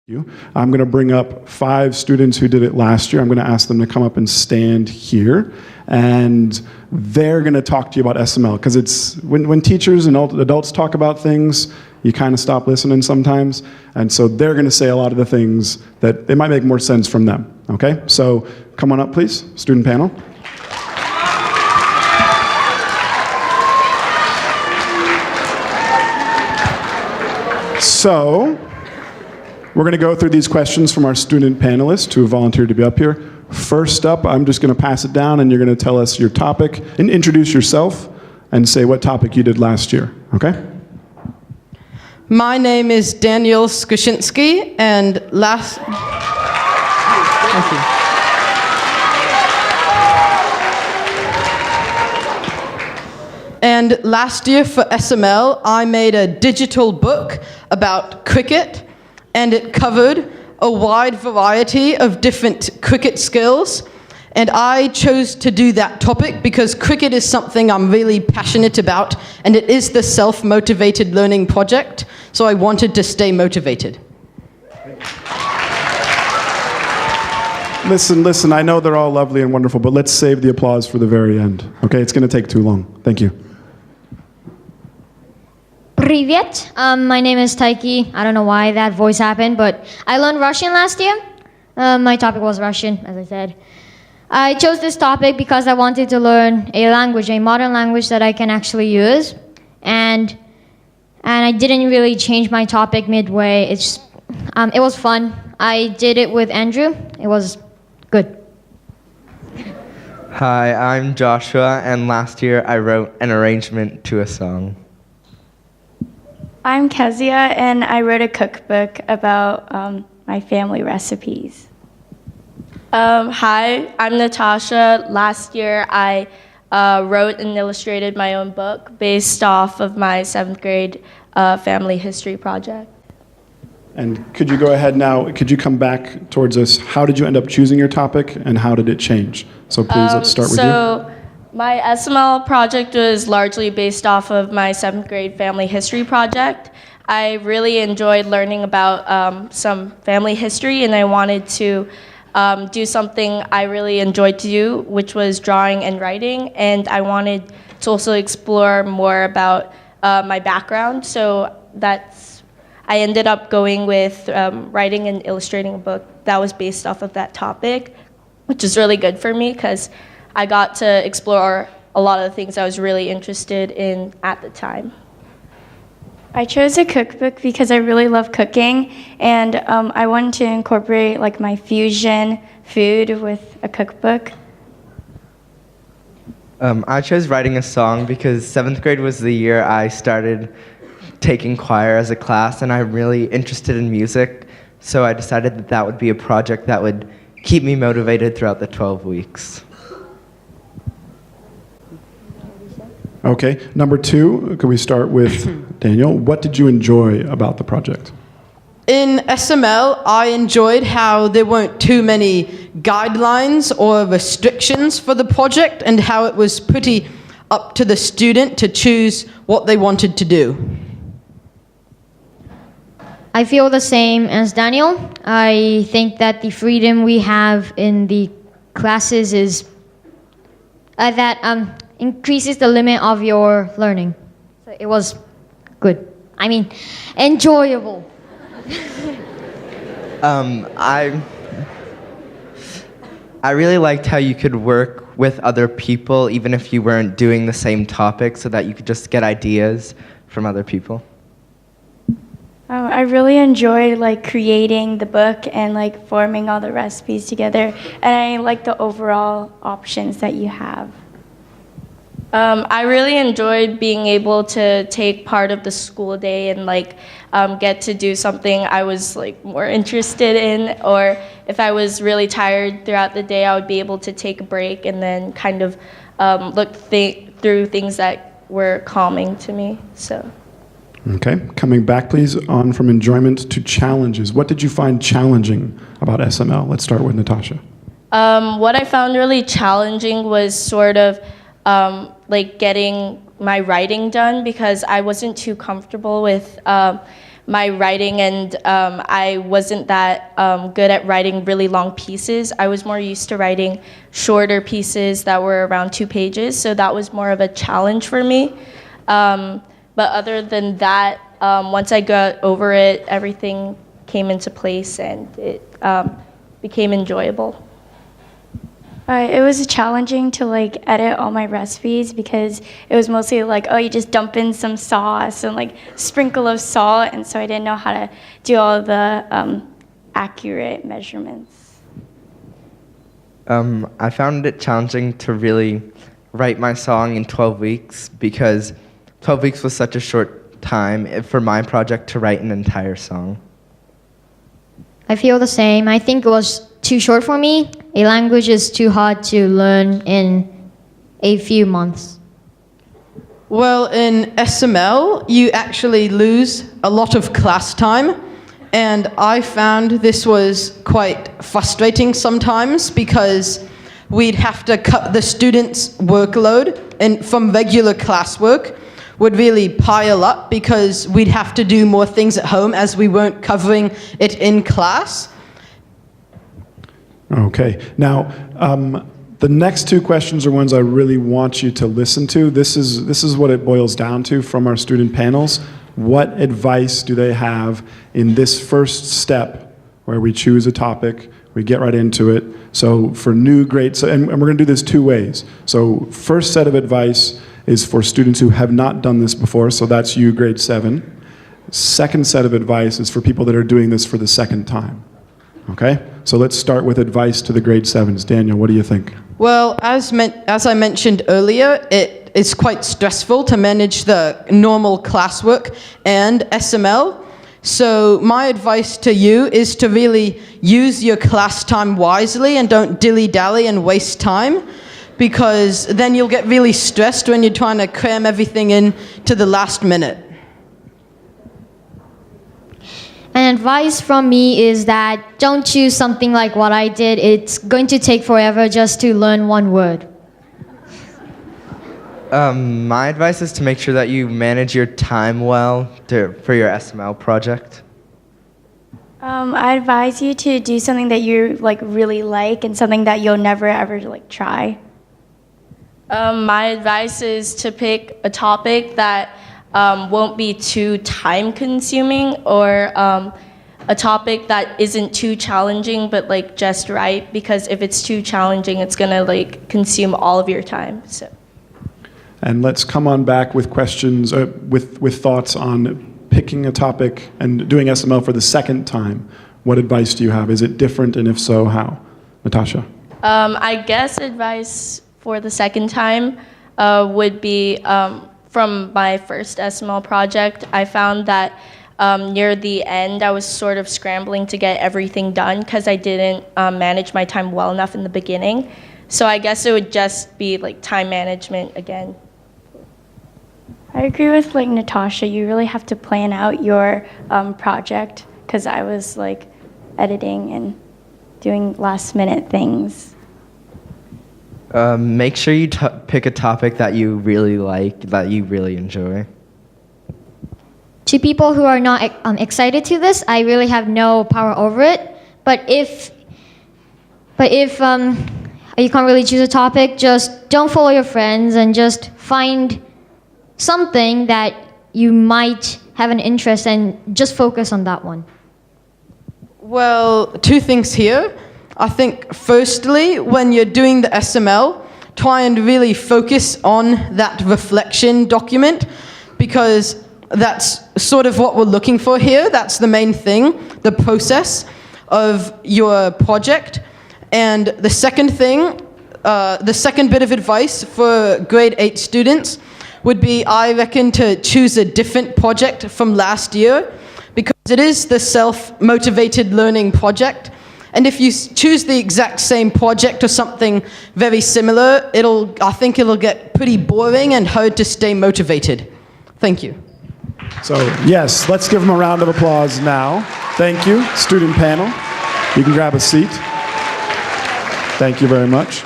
I'm going to bring up 5 students who did it last year. I'm going to ask them to come up and stand here, and they're going to talk to you about SML, because it's when teachers and adults talk about things, you kind of stop listening sometimes, and so they're going to say a lot of the things that it might make more sense from them. Okay, so come on up, please, student panel. So, we're going to go through these questions from our student panelists who volunteered to be up here. First up, I'm just going to pass it down, and you're going to tell us your topic, and introduce yourself, and say what topic you did last year, okay? My name is Daniel Skrzynski, and last... Thank you. And last year for SML, I made a digital book about cricket, and it covered a wide variety of different cricket skills. And I chose to do that topic because cricket is something I'm really passionate about, and it is the self-motivated learning project, so I wanted to stay motivated. Listen, I know they're all lovely and wonderful, but let's save the applause for the very end, okay? It's going to take too long. Thank you. Привет, my name is Taiki. I don't know why that voice happened, but I learned Russian last year. My topic was Russian, as I said. I chose this topic because I wanted to learn a language, a modern language that I can actually use. And I didn't really change my topic midway. It was fun. I did it with Andrew. It was good. Hi, I'm Joshua, and last year I wrote an arrangement to a song. I'm Kezia, and I wrote a cookbook about my family recipes. Hi, I'm Natasha. Last year I wrote and illustrated my own book based off of my 7th grade family history project. And could you go ahead now, could you come back towards us? How did you end up choosing your topic, and how did it change? So please, let's start with you. My SML project was largely based off of my 7th grade family history project. I really enjoyed learning about some family history, and I wanted to do something I really enjoyed to do, which was drawing and writing, and I wanted to also explore more about my background, so I ended up going with writing and illustrating a book that was based off of that topic, which is really good for me because I got to explore a lot of the things I was really interested in at the time. I chose a cookbook because I really love cooking, and I wanted to incorporate like my fusion food with a cookbook. I chose writing a song because 7th grade was the year I started taking choir as a class, and I'm really interested in music, so I decided that that would be a project that would keep me motivated throughout the 12 weeks. Okay, number 2, could we start with Daniel? What did you enjoy about the project? In SML, I enjoyed how there weren't too many guidelines or restrictions for the project, and how it was pretty up to the student to choose what they wanted to do. I feel the same as Daniel. I think that the freedom we have in the classes is that increases the limit of your learning. So it was good. I mean, enjoyable. I really liked how you could work with other people even if you weren't doing the same topic, so that you could just get ideas from other people. I really enjoyed like creating the book and like forming all the recipes together, and I like the overall options that you have. I really enjoyed being able to take part of the school day and like get to do something I was like more interested in, or if I was really tired throughout the day, I would be able to take a break and then kind of look through things that were calming to me. So. Okay, coming back please on from enjoyment to challenges. What did you find challenging about SML? Let's start with Natasha. What I found really challenging was sort of like getting my writing done, because I wasn't too comfortable with my writing, and I wasn't that good at writing really long pieces. I was more used to writing shorter pieces that were around 2 pages, so that was more of a challenge for me. But other than that, once I got over it, everything came into place and it became enjoyable. It was challenging to like edit all my recipes because it was mostly like, oh, you just dump in some sauce and like sprinkle of salt, and so I didn't know how to do all the accurate measurements. I found it challenging to really write my song in 12 weeks because 12 weeks was such a short time for my project to write an entire song. I feel the same. I think it was too short for me. A language is too hard to learn in a few months. Well, in SML, you actually lose a lot of class time, and I found this was quite frustrating sometimes because we'd have to cut the students' workload, and from regular classwork would really pile up because we'd have to do more things at home as we weren't covering it in class. Okay. Now, the next 2 questions are ones I really want you to listen to. This is what it boils down to from our student panels. What advice do they have in this first step where we choose a topic, we get right into it? So for new grades, and we're going to do this 2 ways. So first set of advice is for students who have not done this before, so that's you, grade 7. Second set of advice is for people that are doing this for the second time. Okay? So let's start with advice to the grade 7s. Daniel, what do you think? Well, as I mentioned earlier, it is quite stressful to manage the normal classwork and SML. So my advice to you is to really use your class time wisely and don't dilly-dally and waste time, because then you'll get really stressed when you're trying to cram everything in to the last minute. An advice from me is that don't choose something like what I did. It's going to take forever just to learn one word. My advice is to make sure that you manage your time well for your SML project. I advise you to do something that you like really like and something that you'll never ever like try. My advice is to pick a topic that won't be too time-consuming, or a topic that isn't too challenging but like just right, because if it's too challenging, it's gonna like consume all of your time. So. And let's come on back with questions, with thoughts on picking a topic and doing SML for the second time. What advice do you have? Is it different, and if so, how? Natasha. I guess advice for the second time would be from my first SML project. I found that near the end, I was sort of scrambling to get everything done because I didn't manage my time well enough in the beginning. So I guess it would just be like time management again. I agree with like Natasha. You really have to plan out your project, because I was like editing and doing last minute things. Make sure you pick a topic that you really like, that you really enjoy. To people who are not excited to this, I really have no power over it. But if you can't really choose a topic, just don't follow your friends and just find something that you might have an interest in, just focus on that one. Well, 2 things here. I think firstly, when you're doing the SML, try and really focus on that reflection document, because that's sort of what we're looking for here. That's the main thing, the process of your project. And the second thing, the second bit of advice for grade 8 students would be, I reckon, to choose a different project from last year, because it is the self-motivated learning project. And if you choose the exact same project or something very similar, I think it'll get pretty boring and hard to stay motivated. Thank you. So yes, let's give them a round of applause now. Thank you, student panel. You can grab a seat. Thank you very much.